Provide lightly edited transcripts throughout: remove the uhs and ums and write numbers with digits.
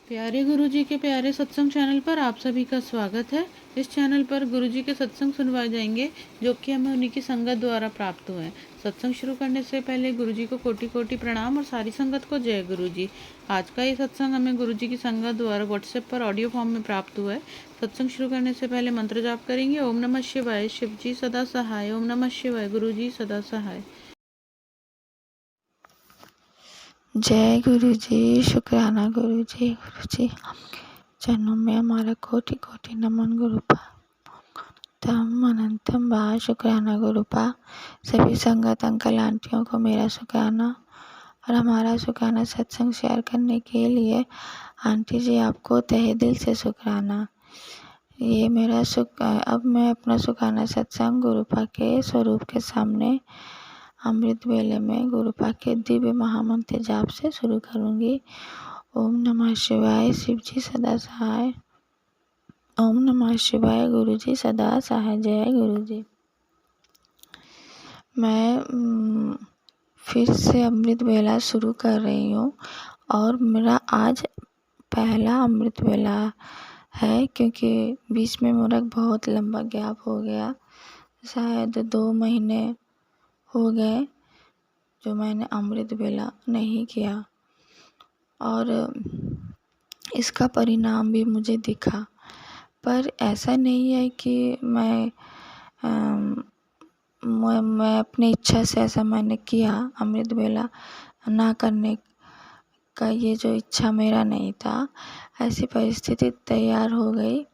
प्यारे गुरुजी के प्यारे सत्संग चैनल पर आप सभी का स्वागत है। इस चैनल पर गुरुजी के सत्संग सुनवाए जाएंगे जो कि हमें उन्हीं की संगत द्वारा प्राप्त हुए हैं। सत्संग शुरू करने से पहले गुरुजी को कोटि कोटि प्रणाम और सारी संगत को जय गुरुजी। आज का ये सत्संग हमें गुरुजी की संगत द्वारा व्हाट्सएप पर ऑडियो फॉर्म में प्राप्त हुआ है। सत्संग शुरू करने से पहले मंत्र जाप करेंगे। ओम नमः शिवाय, शिव जी सदा सहाय। ओम नमः शिवाय, गुरुजी सदा सहाय। जय गुरु जी। शुक्राना गुरु जी। गुरु जी चरणों में हमारा कोटि कोटि नमन गुरुपा। तम अनंतम बा। शुक्राना गुरुपा। सभी संगत अंकल आंटियों को मेरा शुक्राना और हमारा शुक्राना सत्संग शेयर करने के लिए आंटी जी आपको तहे दिल से शुक्राना। ये मेरा अब मैं अपना शुक्राना सत्संग गुरुपा के स्वरूप के सामने अमृत वेले में गुरुपा के दिव्य महामंत्र जाप से शुरू करूंगी। ओम नमः शिवाय, शिव जी सदा सहाय। ओम नमः शिवाय, गुरु जी सदा सहाय। जय गुरु जी। मैं फिर से अमृत वेला शुरू कर रही हूँ और मेरा आज पहला अमृत वेला है, क्योंकि बीच में मेरा बहुत लंबा गैप हो गया, शायद 2 महीने हो गए जो मैंने अमृत वेला नहीं किया और इसका परिणाम भी मुझे दिखा। पर ऐसा नहीं है कि मैं अपनी इच्छा से ऐसा मैंने किया। अमृत वेला ना करने का ये जो इच्छा मेरा नहीं था, ऐसी परिस्थिति तैयार हो गई।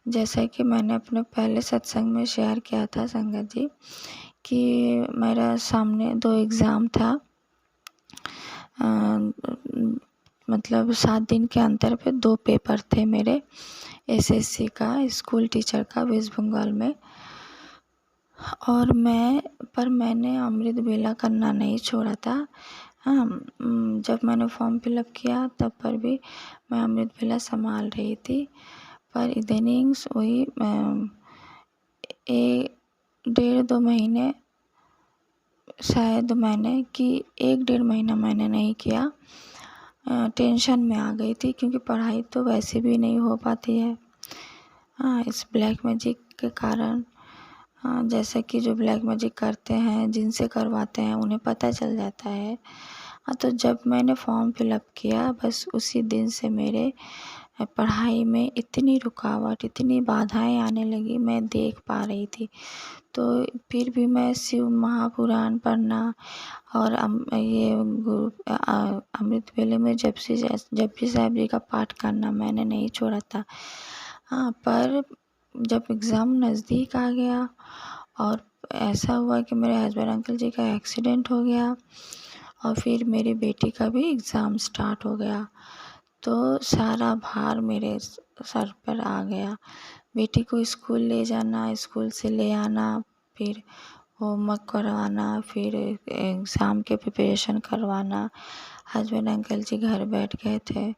जैसा कि मैंने अपने पहले सत्संग में शेयर किया था संगत जी कि मेरा सामने 2 एग्ज़ाम था, मतलब 7 दिन के अंतर पे 2 पेपर थे मेरे, एसएससी का, स्कूल टीचर का वेस्ट बंगाल में। और मैंने अमृत वेला करना नहीं छोड़ा था। हाँ, जब मैंने फॉर्म फिलअप किया तब पर भी मैं अमृत वेला संभाल रही थी। पर इधनिंग्स वही 1.5-2 महीने शायद मैंने कि 1-1.5 महीना मैंने नहीं किया। टेंशन में आ गई थी, क्योंकि पढ़ाई तो वैसे भी नहीं हो पाती है। हाँ, इस ब्लैक मैजिक के कारण, जैसा कि जो ब्लैक मैजिक करते हैं, जिनसे करवाते हैं, उन्हें पता चल जाता है। तो जब मैंने फॉर्म फिलअप किया बस उसी दिन से मेरे पढ़ाई में इतनी रुकावट, इतनी बाधाएं आने लगी, मैं देख पा रही थी। तो फिर भी मैं शिव महापुराण पढ़ना और ये अमृत वेले में जपजी साहिब जी का पाठ करना मैंने नहीं छोड़ा था। हाँ, पर जब एग्ज़ाम नज़दीक आ गया और ऐसा हुआ कि मेरे हस्बैंड अंकल जी का एक्सीडेंट हो गया और फिर मेरी बेटी का भी एग्ज़ाम स्टार्ट हो गया, तो सारा भार मेरे सर पर आ गया। बेटी को स्कूल ले जाना, स्कूल से ले आना, फिर होमवर्क करवाना, फिर एग्ज़ाम के प्रिपरेशन करवाना। हस्बैंड अंकल जी घर बैठ गए थे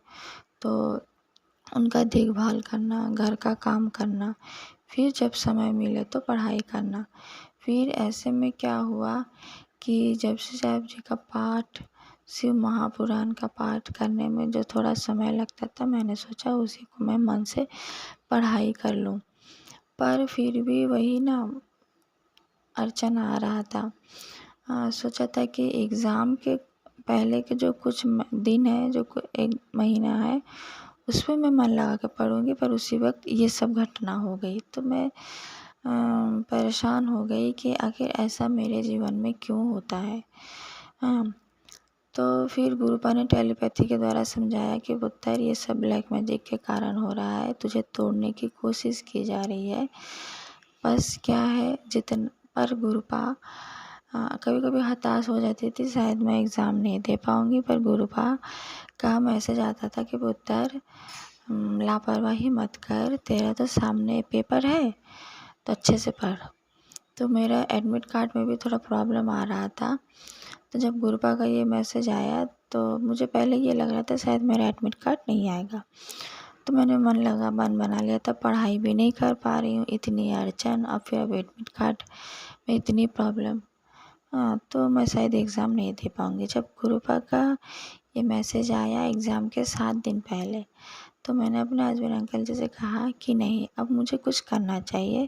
तो उनका देखभाल करना, घर का काम करना, फिर जब समय मिले तो पढ़ाई करना। फिर ऐसे में क्या हुआ कि जपजी साहिब जी का पाठ, शिव महापुराण का पाठ करने में जो थोड़ा समय लगता था, मैंने सोचा उसी को मैं मन से पढ़ाई कर लूँ। पर फिर भी वही ना अड़चन आ रहा था। सोचा था कि एग्ज़ाम के पहले के जो कुछ दिन है, जो 1 महीना है, उसमें मैं मन लगा के पढ़ूँगी, पर उसी वक्त ये सब घटना हो गई। तो मैं परेशान हो गई कि आखिर ऐसा मेरे जीवन में क्यों होता है। तो फिर गुरुपा ने टेलीपैथी के द्वारा समझाया कि पुत्र, ये सब ब्लैक मैजिक के कारण हो रहा है, तुझे तोड़ने की कोशिश की जा रही है। बस क्या है, जितना पर गुरुपा कभी कभी हताश हो जाती थी, शायद मैं एग्ज़ाम नहीं दे पाऊँगी, पर गुरुपा का मैसेज आता था कि पुत्र, लापरवाही मत कर, तेरा तो सामने पेपर है तो अच्छे से पढ़। तो मेरा एडमिट कार्ड में भी थोड़ा प्रॉब्लम आ रहा था। तो जब गुरुपा का ये मैसेज आया तो मुझे पहले ये लग रहा था शायद मेरा एडमिट कार्ड नहीं आएगा। तो मैंने मन बना लिया था, पढ़ाई भी नहीं कर पा रही हूँ, इतनी अड़चन, और फिर अब एडमिट कार्ड में इतनी प्रॉब्लम, तो मैं शायद एग्ज़ाम नहीं दे पाऊँगी। जब गुरुपा का ये मैसेज आया एग्ज़ाम के 7 दिन पहले। तो मैंने अपने हस्बैंड अंकल जी से कहा कि नहीं, अब मुझे कुछ करना चाहिए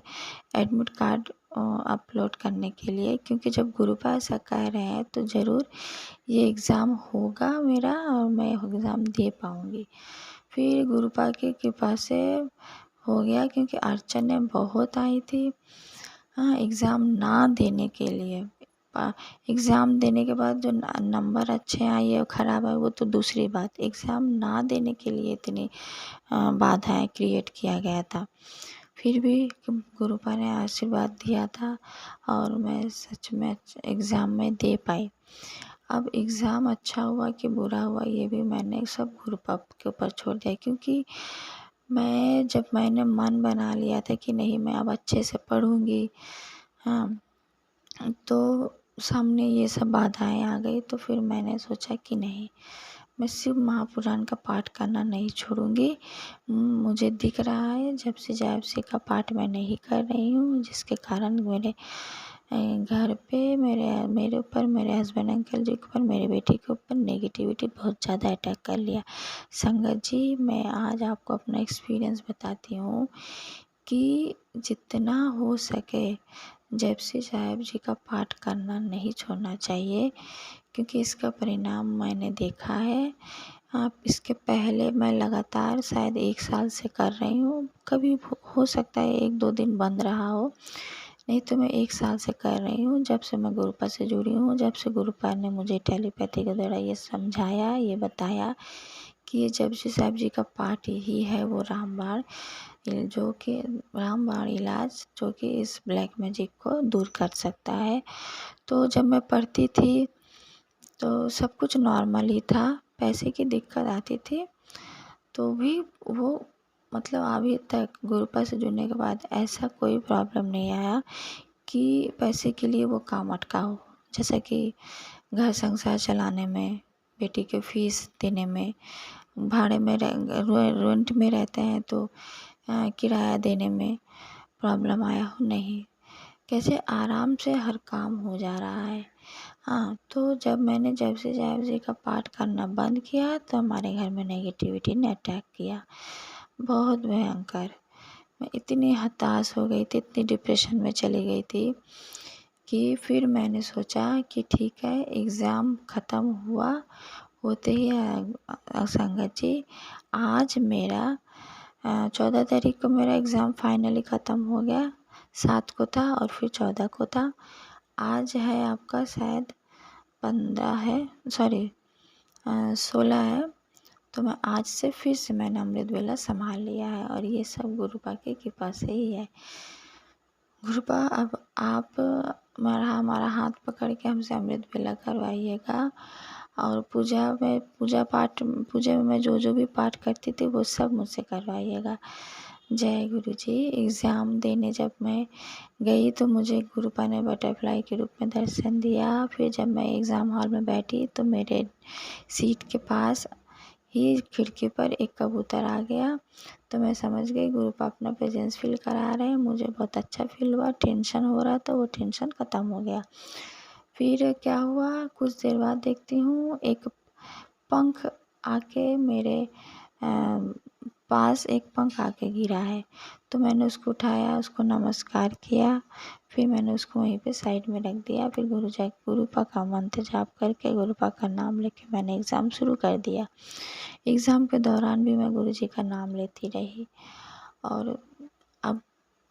एडमिट कार्ड अपलोड करने के लिए, क्योंकि जब गुरुपा ऐसा कह रहे हैं तो ज़रूर ये एग्ज़ाम होगा मेरा और मैं एग्ज़ाम दे पाऊँगी। फिर गुरुपा की कृपा से हो गया, क्योंकि अड़चनें बहुत आई थी। हाँ, एग्ज़ाम ना देने के लिए एग्ज़ाम देने के बाद जो नंबर अच्छे आए या ख़राब आए वो तो दूसरी बात, एग्ज़ाम ना देने के लिए इतनी बाधाएं क्रिएट किया गया था। फिर भी गुरुपा ने आशीर्वाद दिया था और मैं सच में एग्ज़ाम में दे पाई। अब एग्ज़ाम अच्छा हुआ कि बुरा हुआ ये भी मैंने सब गुरुपा के ऊपर छोड़ दिया, क्योंकि मैंने मन बना लिया था कि नहीं मैं अब अच्छे से पढ़ूँगी, हाँ, तो सामने ये सब बाधाएं आ गई। तो फिर मैंने सोचा कि नहीं, मैं शिव महापुराण का पाठ करना नहीं छोड़ूंगी। मुझे दिख रहा है जब से जापसी का पाठ मैं नहीं कर रही हूँ, जिसके कारण मेरे घर पे मेरे ऊपर, मेरे हस्बैंड अंकल जी के ऊपर, मेरी बेटी के ऊपर नेगेटिविटी बहुत ज़्यादा अटैक कर लिया। संगत जी, मैं आज आपको अपना एक्सपीरियंस बताती हूँ कि जितना हो सके जपसी साहिब जी का पाठ करना नहीं छोड़ना चाहिए, क्योंकि इसका परिणाम मैंने देखा है। आप इसके पहले मैं लगातार शायद 1 साल से कर रही हूँ, कभी हो सकता है 1-2 दिन बंद रहा हो, नहीं तो मैं 1 साल से कर रही हूँ। जब से मैं गुरुपा से जुड़ी हूँ, जब से गुरुपा ने मुझे टेलीपैथी के द्वारा ये समझाया, ये बताया कि ये जपजी साहिब जी का पाठ ही है वो रामबाण, जो कि रामबाण इलाज जो कि इस ब्लैक मैजिक को दूर कर सकता है। तो जब मैं पढ़ती थी तो सब कुछ नॉर्मल ही था, पैसे की दिक्कत आती थी तो भी वो मतलब अभी तक गुरुपा से जुड़ने के बाद ऐसा कोई प्रॉब्लम नहीं आया कि पैसे के लिए वो काम अटका हो। जैसे कि घर संसार चलाने में, बेटी के फीस देने में, भाड़े में रेंट में रहते हैं तो किराया देने में प्रॉब्लम आया हो, नहीं, कैसे आराम से हर काम हो जा रहा है। हाँ, तो जब मैंने जपसी साहिब जी का पाठ करना बंद किया तो हमारे घर में नेगेटिविटी ने अटैक किया, बहुत भयंकर। मैं इतनी हताश हो गई थी, इतनी डिप्रेशन में चली गई थी कि फिर मैंने सोचा कि ठीक है, एग्ज़ाम ख़त्म हुआ होते ही संगत जी, आज मेरा 14 तारीख को मेरा एग्ज़ाम फाइनली ख़त्म हो गया। 7 को था और फिर 14 को था। आज है आपका शायद 15 है, सॉरी 16 है। तो मैं आज से फिर से मैंने अमृत वेला संभाल लिया है और ये सब गुरुपा की कृपा से ही है। गुरुपा, अब आप हमारा हाथ पकड़ के हमसे अमृत वेला करवाइएगा और पूजा में मैं जो भी पाठ करती थी वो सब मुझसे करवाइएगा। जय गुरु जी। एग्ज़ाम देने जब मैं गई तो मुझे गुरुपा ने बटरफ्लाई के रूप में दर्शन दिया। फिर जब मैं एग्ज़ाम हॉल में बैठी तो मेरे सीट के पास ही खिड़की पर एक कबूतर आ गया, तो मैं समझ गई गुरुपा अपना प्रेजेंस फील करा रहे हैं। मुझे बहुत अच्छा फील हुआ, टेंशन हो रहा था वो टेंशन ख़त्म हो गया। फिर क्या हुआ, कुछ देर बाद देखती हूँ एक पंख आके मेरे पास एक पंख आके गिरा है, तो मैंने उसको उठाया, उसको नमस्कार किया, फिर मैंने उसको वहीं पे साइड में रख दिया। फिर गुरुपा का मंत्र जाप करके, गुरुपा का नाम लेके मैंने एग्ज़ाम शुरू कर दिया। एग्ज़ाम के दौरान भी मैं गुरुजी का नाम लेती रही और अब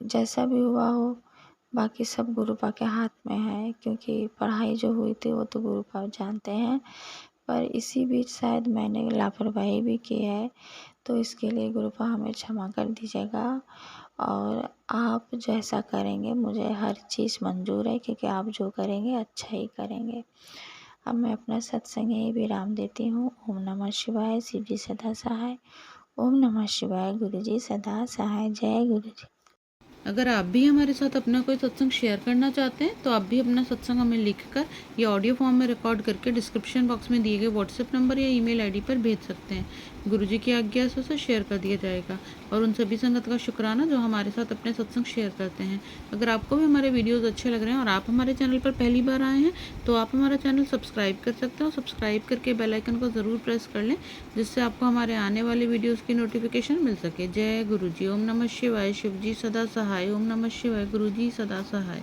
जैसा भी हुआ हो, बाकी सब गुरुपा के हाथ में है, क्योंकि पढ़ाई जो हुई थी वो तो गुरुपा जानते हैं। पर इसी बीच शायद मैंने लापरवाही भी की है, तो इसके लिए गुरुपा हमें क्षमा कर दीजिएगा। और आप जैसा करेंगे मुझे हर चीज़ मंजूर है, क्योंकि आप जो करेंगे अच्छा ही करेंगे। अब मैं अपना सत्संग यही विराम देती हूँ। ओम नमः शिवाय। शिव जी सदा सहाय। ओम नमः शिवाय। गुरु जी सदा सहाय। जय गुरु जी। अगर आप भी हमारे साथ अपना कोई सत्संग शेयर करना चाहते हैं तो आप भी अपना सत्संग हमें लिखकर या ऑडियो फॉर्म में रिकॉर्ड करके डिस्क्रिप्शन बॉक्स में दिए गए व्हाट्सएप नंबर या ईमेल आईडी पर भेज सकते हैं। गुरु जी की आज्ञा से उसे शेयर कर दिया जाएगा। और उन सभी संगत का शुक्राना जो हमारे साथ अपने सत्संग शेयर करते हैं। अगर आपको भी हमारे वीडियोस अच्छे लग रहे हैं और आप हमारे चैनल पर पहली बार आए हैं तो आप हमारा चैनल सब्सक्राइब कर सकते हो। सब्सक्राइब करके बेल आइकन को ज़रूर प्रेस कर लें, जिससे आपको हमारे आने वाले वीडियोस की नोटिफिकेशन मिल सके। जय गुरु जी। ओम नमः शिवाय। शिव जी सदा सहाय। ओम नमः शिवाय। गुरु जी सदा सहाय।